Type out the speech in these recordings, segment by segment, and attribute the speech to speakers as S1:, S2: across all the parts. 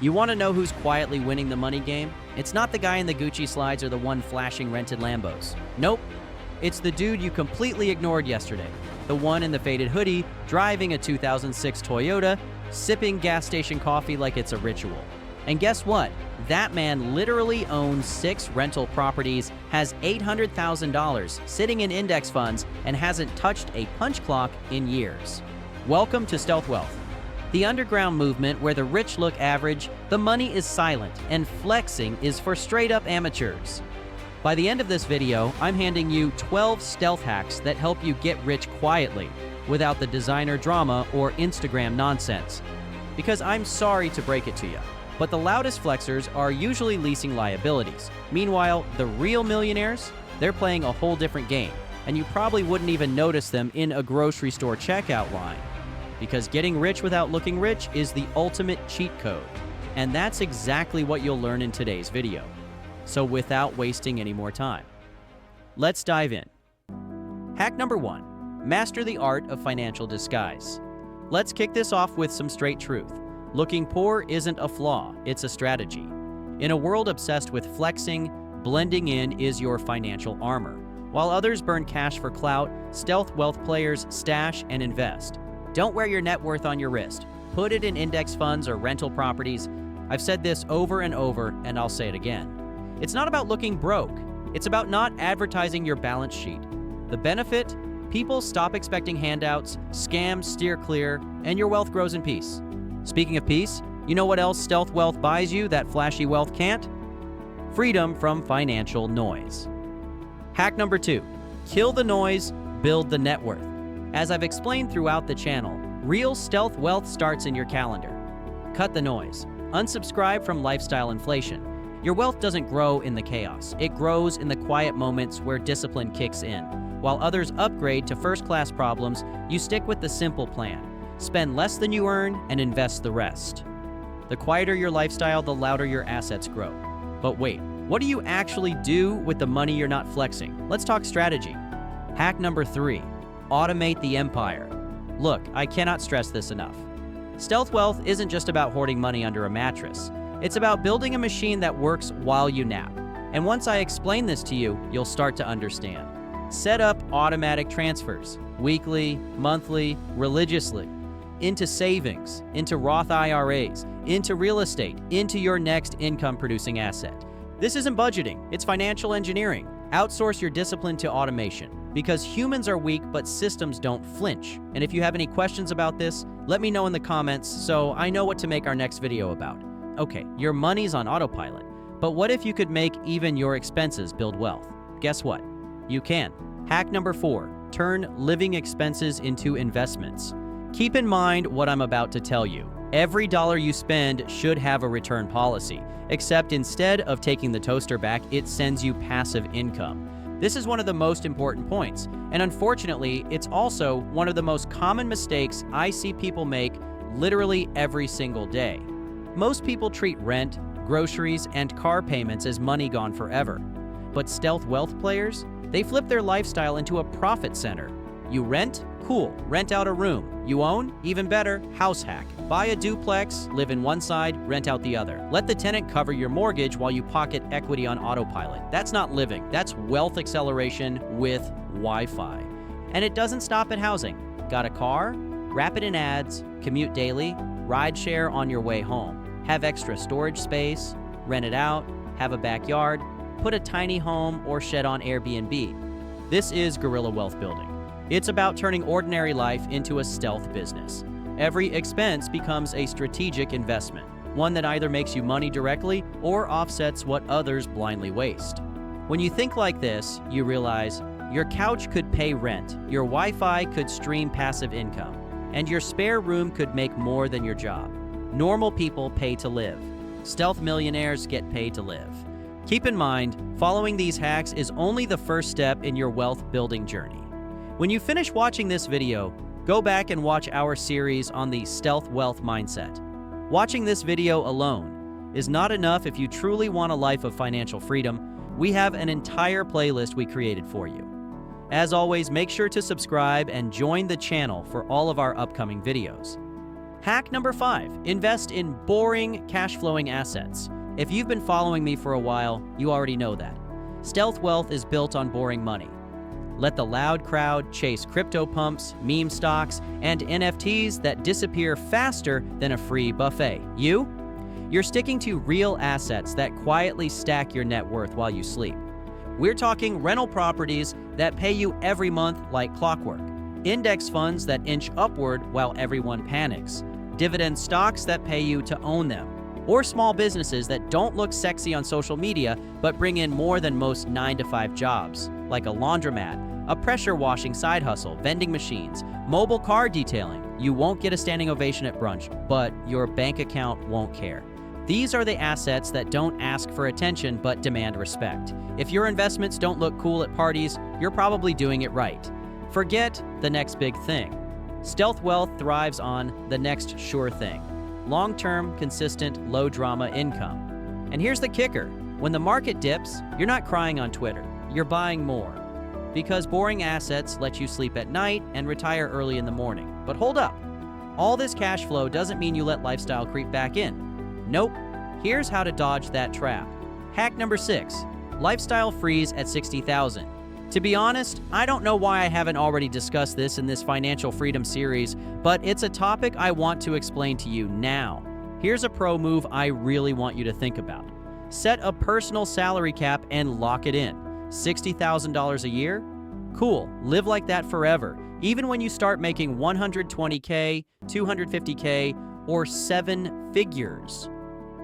S1: You want to know who's quietly winning the money game? It's not the guy in the Gucci slides or the one flashing rented Lambos. Nope. It's the dude you completely ignored yesterday. The one in the faded hoodie, driving a 2006 Toyota, sipping gas station coffee like it's a ritual. And guess what? That man literally owns 6 rental properties, has $800,000 sitting in index funds, and hasn't touched a punch clock in years. Welcome to Stealth Wealth, the underground movement where the rich look average, the money is silent, and flexing is for straight-up amateurs. By the end of this video, I'm handing you 12 stealth hacks that help you get rich quietly, without the designer drama or Instagram nonsense. Because I'm sorry to break it to you, but the loudest flexers are usually leasing liabilities. Meanwhile, the real millionaires, they're playing a whole different game, and you probably wouldn't even notice them in a grocery store checkout line. Because getting rich without looking rich is the ultimate cheat code. And that's exactly what you'll learn in today's video. So without wasting any more time, let's dive in. Hack number 1, master the art of financial disguise. Let's kick this off with some straight truth. Looking poor isn't a flaw, it's a strategy. In a world obsessed with flexing, blending in is your financial armor. While others burn cash for clout, stealth wealth players stash and invest. Don't wear your net worth on your wrist. Put it in index funds or rental properties. I've said this over and over, and I'll say it again. It's not about looking broke. It's about not advertising your balance sheet. The benefit? People stop expecting handouts, scams steer clear, and your wealth grows in peace. Speaking of peace, you know what else stealth wealth buys you that flashy wealth can't? Freedom from financial noise. Hack number 2, kill the noise, build the net worth. As I've explained throughout the channel, real stealth wealth starts in your calendar. Cut the noise. Unsubscribe from lifestyle inflation. Your wealth doesn't grow in the chaos. It grows in the quiet moments where discipline kicks in. While others upgrade to first-class problems, you stick with the simple plan. Spend less than you earn and invest the rest. The quieter your lifestyle, the louder your assets grow. But wait, what do you actually do with the money you're not flexing? Let's talk strategy. Hack number 3. Automate the empire. Look, I cannot stress this enough. Stealth wealth isn't just about hoarding money under a mattress. It's about building a machine that works while you nap. And once I explain this to you, you'll start to understand. Set up automatic transfers, weekly, monthly, religiously, into savings, into Roth IRAs, into real estate, into your next income-producing asset. This isn't budgeting, it's financial engineering. Outsource your discipline to automation. Because humans are weak, but systems don't flinch. And if you have any questions about this, let me know in the comments so I know what to make our next video about. Okay, your money's on autopilot, but what if you could make even your expenses build wealth? Guess what? You can. Hack number 4, turn living expenses into investments. Keep in mind what I'm about to tell you. Every dollar you spend should have a return policy, except instead of taking the toaster back, it sends you passive income. This is one of the most important points, and unfortunately, it's also one of the most common mistakes I see people make literally every single day. Most people treat rent, groceries, and car payments as money gone forever. But stealth wealth players, they flip their lifestyle into a profit center. You rent? Cool, rent out a room. You own? Even better, house hack. Buy a duplex, live in one side, rent out the other. Let the tenant cover your mortgage while you pocket equity on autopilot. That's not living, that's wealth acceleration with Wi-Fi. And it doesn't stop at housing. Got a car? Wrap it in ads, commute daily, ride share on your way home. Have extra storage space, rent it out, have a backyard, put a tiny home or shed on Airbnb. This is guerrilla wealth building. It's about turning ordinary life into a stealth business. Every expense becomes a strategic investment, one that either makes you money directly or offsets what others blindly waste. When you think like this, you realize your couch could pay rent, your Wi-Fi could stream passive income, and your spare room could make more than your job. Normal people pay to live. Stealth millionaires get paid to live. Keep in mind, following these hacks is only the first step in your wealth building journey. When you finish watching this video, go back and watch our series on the stealth wealth mindset. Watching this video alone is not enough if you truly want a life of financial freedom. We have an entire playlist we created for you. As always, make sure to subscribe and join the channel for all of our upcoming videos. Hack number 5, invest in boring, cash-flowing assets. If you've been following me for a while, you already know that. Stealth wealth is built on boring money. Let the loud crowd chase crypto pumps, meme stocks, and NFTs that disappear faster than a free buffet. You're sticking to real assets that quietly stack your net worth while you sleep. We're talking rental properties that pay you every month like clockwork, index funds that inch upward while everyone panics, dividend stocks that pay you to own them, or small businesses that don't look sexy on social media but bring in more than most 9-to-5 jobs, like a laundromat, a pressure washing side hustle, vending machines, mobile car detailing. You won't get a standing ovation at brunch, but your bank account won't care. These are the assets that don't ask for attention but demand respect. If your investments don't look cool at parties, you're probably doing it right. Forget the next big thing. Stealth wealth thrives on the next sure thing. Long-term, consistent, low-drama income. And here's the kicker. When the market dips, you're not crying on Twitter. You're buying more. Because boring assets let you sleep at night and retire early in the morning. But hold up. All this cash flow doesn't mean you let lifestyle creep back in. Nope. Here's how to dodge that trap. Hack number 6. Lifestyle freeze at $60,000. To be honest, I don't know why I haven't already discussed this in this financial freedom series, but it's a topic I want to explain to you now. Here's a pro move I really want you to think about. Set a personal salary cap and lock it in. $60,000 a year? Cool, live like that forever, even when you start making $120K, $250K, or 7 figures.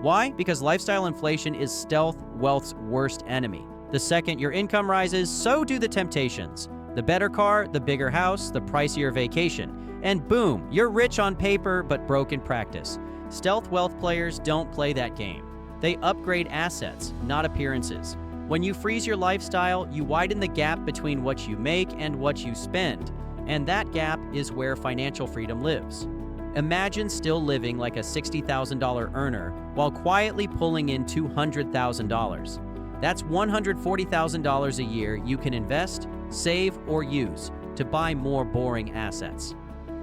S1: Why? Because lifestyle inflation is stealth wealth's worst enemy. The second your income rises, so do the temptations. The better car, the bigger house, the pricier vacation. And boom, you're rich on paper but broke in practice. Stealth wealth players don't play that game. They upgrade assets, not appearances. When you freeze your lifestyle, you widen the gap between what you make and what you spend. And that gap is where financial freedom lives. Imagine still living like a $60,000 earner while quietly pulling in $200,000. That's $140,000 a year you can invest, save, or use to buy more boring assets.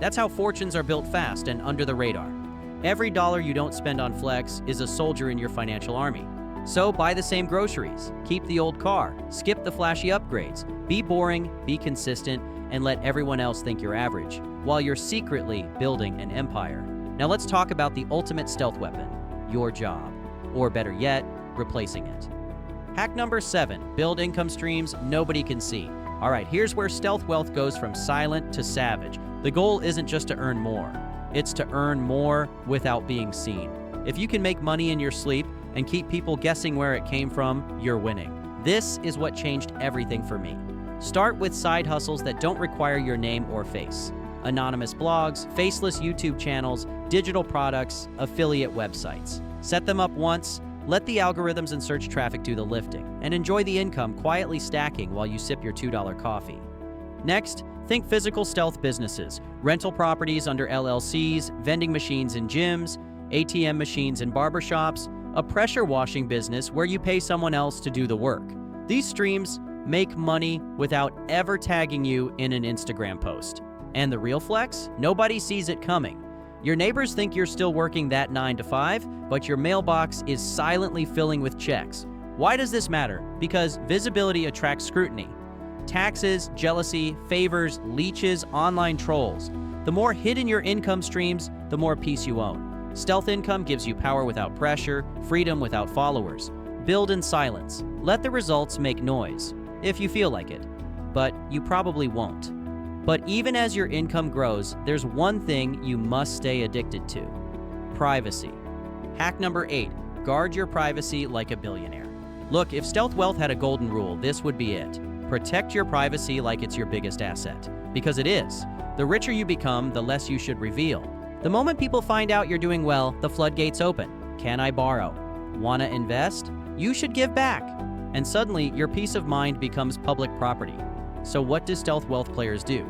S1: That's how fortunes are built fast and under the radar. Every dollar you don't spend on flex is a soldier in your financial army. So buy the same groceries, keep the old car, skip the flashy upgrades, be boring, be consistent, and let everyone else think you're average, while you're secretly building an empire. Now let's talk about the ultimate stealth weapon, your job. Or better yet, replacing it. Hack number 7, build income streams nobody can see. All right, here's where stealth wealth goes from silent to savage. The goal isn't just to earn more, it's to earn more without being seen. If you can make money in your sleep and keep people guessing where it came from, you're winning. This is what changed everything for me. Start with side hustles that don't require your name or face. Anonymous blogs, faceless YouTube channels, digital products, affiliate websites. Set them up once, let the algorithms and search traffic do the lifting, and enjoy the income quietly stacking while you sip your $2 coffee. Next, think physical stealth businesses, rental properties under LLCs, vending machines in gyms, ATM machines in barbershops, a pressure washing business where you pay someone else to do the work. These streams make money without ever tagging you in an Instagram post. And the real flex? Nobody sees it coming. Your neighbors think you're still working that 9 to 5, but your mailbox is silently filling with checks. Why does this matter? Because visibility attracts scrutiny. Taxes, jealousy, favors, leeches, online trolls. The more hidden your income streams, the more peace you own. Stealth income gives you power without pressure, freedom without followers. Build in silence. Let the results make noise, if you feel like it. But you probably won't. But even as your income grows, there's one thing you must stay addicted to: privacy. Hack number 8, guard your privacy like a billionaire. Look, if stealth wealth had a golden rule, this would be it. Protect your privacy like it's your biggest asset. Because it is. The richer you become, the less you should reveal. The moment people find out you're doing well, the floodgates open. Can I borrow? Wanna invest? You should give back. And suddenly, your peace of mind becomes public property. So what do stealth wealth players do?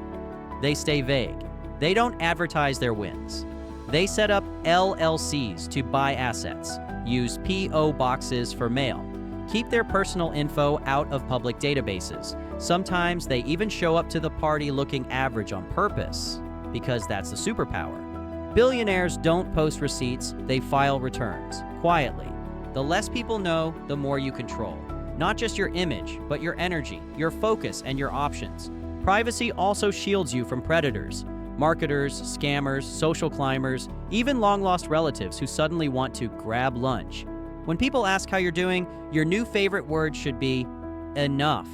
S1: They stay vague. They don't advertise their wins. They set up LLCs to buy assets, use P.O. boxes for mail, keep their personal info out of public databases. Sometimes they even show up to the party looking average on purpose, because that's the superpower. Billionaires don't post receipts, they file returns, quietly. The less people know, the more you control. Not just your image, but your energy, your focus, and your options. Privacy also shields you from predators, marketers, scammers, social climbers, even long-lost relatives who suddenly want to grab lunch. When people ask how you're doing, your new favorite word should be enough.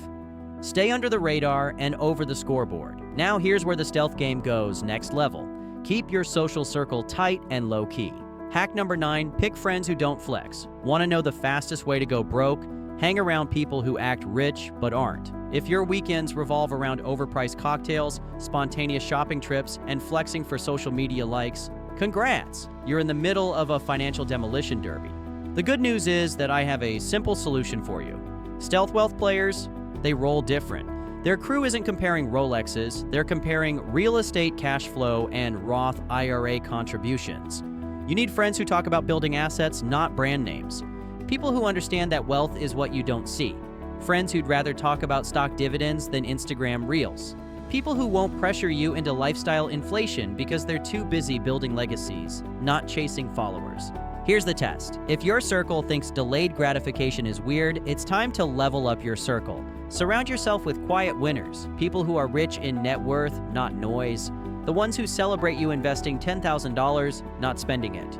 S1: Stay under the radar and over the scoreboard. Now here's where the stealth game goes next level. Keep your social circle tight and low-key. Hack number 9, pick friends who don't flex. Want to know the fastest way to go broke? Hang around people who act rich but aren't. If your weekends revolve around overpriced cocktails, spontaneous shopping trips, and flexing for social media likes, congrats! You're in the middle of a financial demolition derby. The good news is that I have a simple solution for you. Stealth wealth players, they roll different. Their crew isn't comparing Rolexes, they're comparing real estate cash flow and Roth IRA contributions. You need friends who talk about building assets, not brand names. People who understand that wealth is what you don't see. Friends who'd rather talk about stock dividends than Instagram reels. People who won't pressure you into lifestyle inflation because they're too busy building legacies, not chasing followers. Here's the test. If your circle thinks delayed gratification is weird, it's time to level up your circle. Surround yourself with quiet winners, people who are rich in net worth, not noise. The ones who celebrate you investing $10,000, not spending it.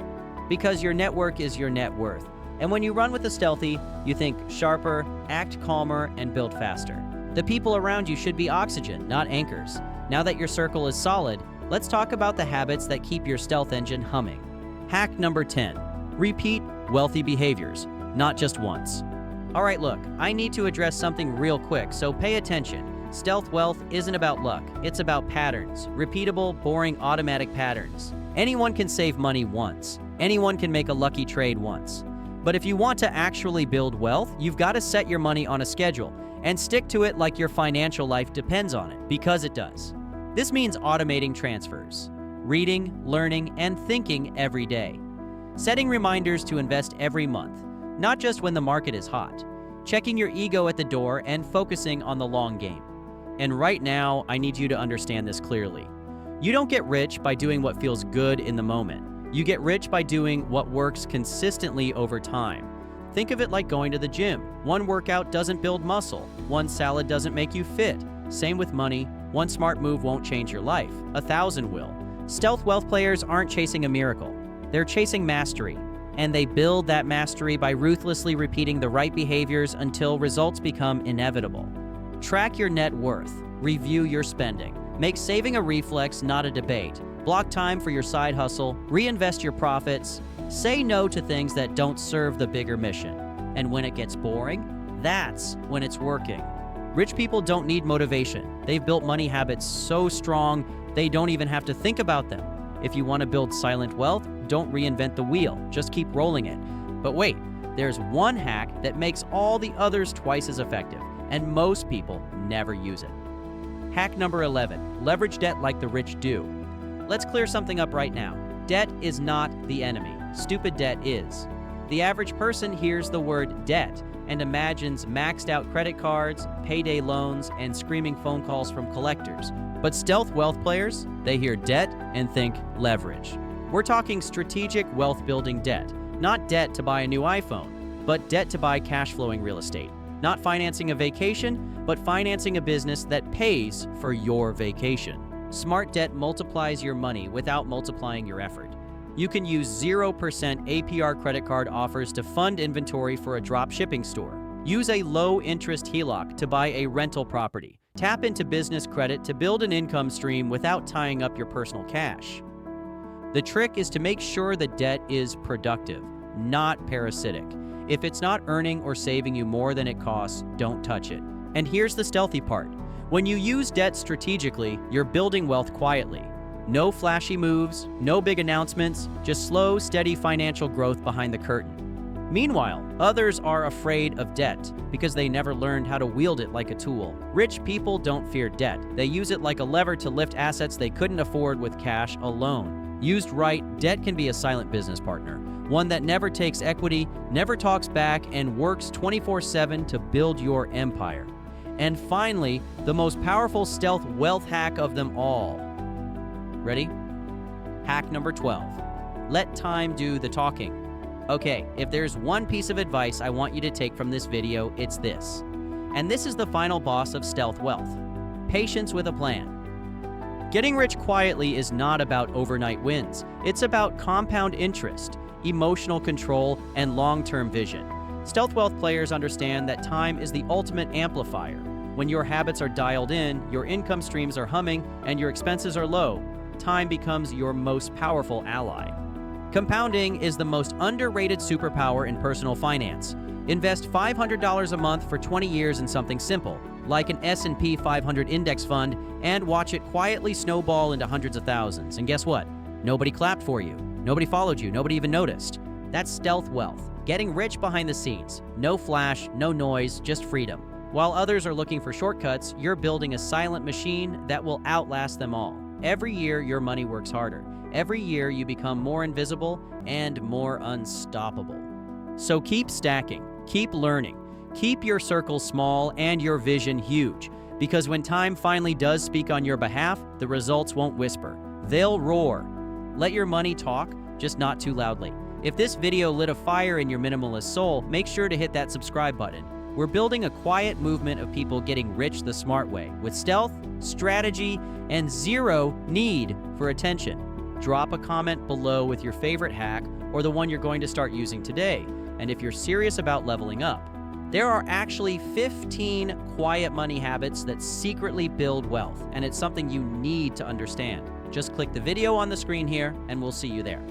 S1: Because your network is your net worth. And when you run with the stealthy, you think sharper, act calmer, and build faster. The people around you should be oxygen, not anchors. Now that your circle is solid, let's talk about the habits that keep your stealth engine humming. Hack number 10. Repeat wealthy behaviors, not just once. All right, look, I need to address something real quick, so pay attention. Stealth wealth isn't about luck, it's about patterns. Repeatable, boring, automatic patterns. Anyone can save money once. Anyone can make a lucky trade once. But if you want to actually build wealth, you've got to set your money on a schedule and stick to it like your financial life depends on it, because it does. This means automating transfers, reading, learning, and thinking every day. Setting reminders to invest every month, not just when the market is hot. Checking your ego at the door and focusing on the long game. And right now, I need you to understand this clearly. You don't get rich by doing what feels good in the moment. You get rich by doing what works consistently over time. Think of it like going to the gym. One workout doesn't build muscle. One salad doesn't make you fit. Same with money. One smart move won't change your life. 1,000 will. Stealth wealth players aren't chasing a miracle. They're chasing mastery. And they build that mastery by ruthlessly repeating the right behaviors until results become inevitable. Track your net worth. Review your spending. Make saving a reflex, not a debate. Block time for your side hustle, reinvest your profits, say no to things that don't serve the bigger mission. And when it gets boring, that's when it's working. Rich people don't need motivation. They've built money habits so strong, they don't even have to think about them. If you want to build silent wealth, don't reinvent the wheel, just keep rolling it. But wait, there's one hack that makes all the others twice as effective, and most people never use it. Hack number 11, leverage debt like the rich do. Let's clear something up right now. Debt is not the enemy. Stupid debt is. The average person hears the word debt and imagines maxed out credit cards, payday loans, and screaming phone calls from collectors. But stealth wealth players, they hear debt and think leverage. We're talking strategic wealth building debt, not debt to buy a new iPhone, but debt to buy cash flowing real estate. Not financing a vacation, but financing a business that pays for your vacation. Smart debt multiplies your money without multiplying your effort. You can use 0% APR credit card offers to fund inventory for a drop shipping store. Use a low-interest HELOC to buy a rental property. Tap into business credit to build an income stream without tying up your personal cash. The trick is to make sure the debt is productive, not parasitic. If it's not earning or saving you more than it costs, don't touch it. And here's the stealthy part. When you use debt strategically, you're building wealth quietly. No flashy moves, no big announcements, just slow, steady financial growth behind the curtain. Meanwhile, others are afraid of debt because they never learned how to wield it like a tool. Rich people don't fear debt. They use it like a lever to lift assets they couldn't afford with cash alone. Used right, debt can be a silent business partner, one that never takes equity, never talks back, and works 24/7 to build your empire. And finally, the most powerful stealth wealth hack of them all. Ready? Hack number 12. Let time do the talking. Okay, if there's one piece of advice I want you to take from this video, it's this. And this is the final boss of stealth wealth. Patience with a plan. Getting rich quietly is not about overnight wins. It's about compound interest, emotional control, and long-term vision. Stealth wealth players understand that time is the ultimate amplifier. When your habits are dialed in, your income streams are humming, and your expenses are low, time becomes your most powerful ally. Compounding is the most underrated superpower in personal finance. Invest $500 a month for 20 years in something simple, like an S&P 500 index fund, and watch it quietly snowball into hundreds of thousands. And guess what? Nobody clapped for you. Nobody followed you. Nobody even noticed. That's stealth wealth. Getting rich behind the scenes. No flash, no noise, just freedom. While others are looking for shortcuts, you're building a silent machine that will outlast them all. Every year, your money works harder. Every year, you become more invisible and more unstoppable. So keep stacking, keep learning, keep your circle small and your vision huge, because when time finally does speak on your behalf, the results won't whisper. They'll roar. Let your money talk, just not too loudly. If this video lit a fire in your minimalist soul, make sure to hit that subscribe button. We're building a quiet movement of people getting rich the smart way, with stealth, strategy, and zero need for attention. Drop a comment below with your favorite hack or the one you're going to start using today. And if you're serious about leveling up, there are actually 15 quiet money habits that secretly build wealth, and it's something you need to understand. Just click the video on the screen here, and we'll see you there.